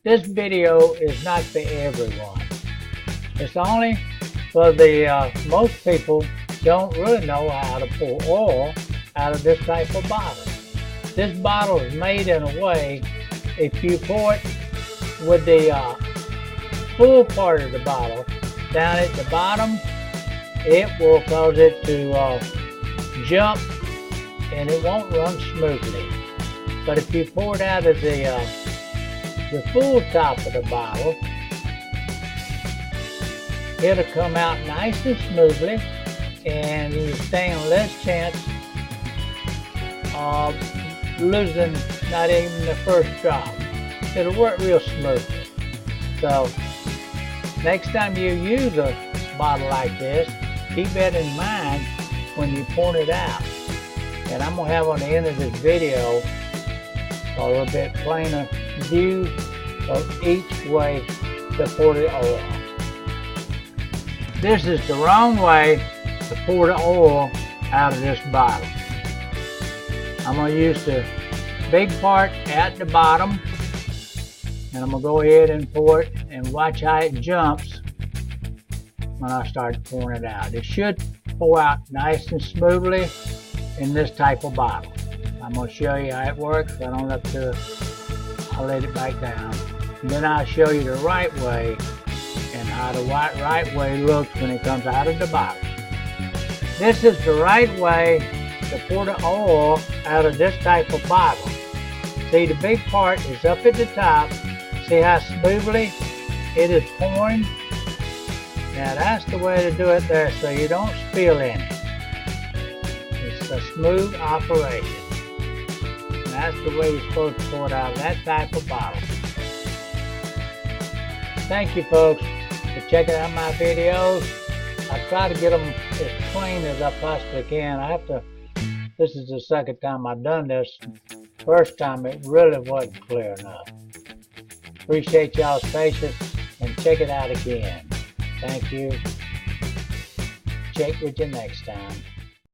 this video is not for everyone. It's only for the most people don't really know how to pour oil out of this type of bottle. This bottle is made in a way, if you pour it with the full part of the bottle down at the bottom, it will cause it to jump and it won't run smoothly. But if you pour it out of the full top of the bottle, it'll come out nice and smoothly, and you stand less chance of losing not even the first drop. It'll work real smoothly. So next time you use a bottle like this, keep that in mind when you pour it out. And I'm going to have on the end of this video a little bit plainer view of each way to pour the oil. This is the wrong way to pour the oil out of this bottle. I'm going to use the big part at the bottom, and I'm going to go ahead and pour it and watch how it jumps when I start pouring it out. It should pour out nice and smoothly in this type of bottle. I'm going to show you how it works. I don't have to, I'll let it back down. And then I'll show you the right way and how the right way looks when it comes out of the bottle. This is the right way to pour the oil out of this type of bottle. See, the big part is up at the top. See how smoothly it is pouring? Now that's the way to do it there so you don't spill any. It's a smooth operation. And that's the way you're supposed to pour it out of that type of bottle. Thank you folks for checking out my videos. I try to get them as clean as I possibly can. This is the second time I've done this. First time it really wasn't clear enough. Appreciate y'all's patience and check it out again. Thank you. Check with you next time.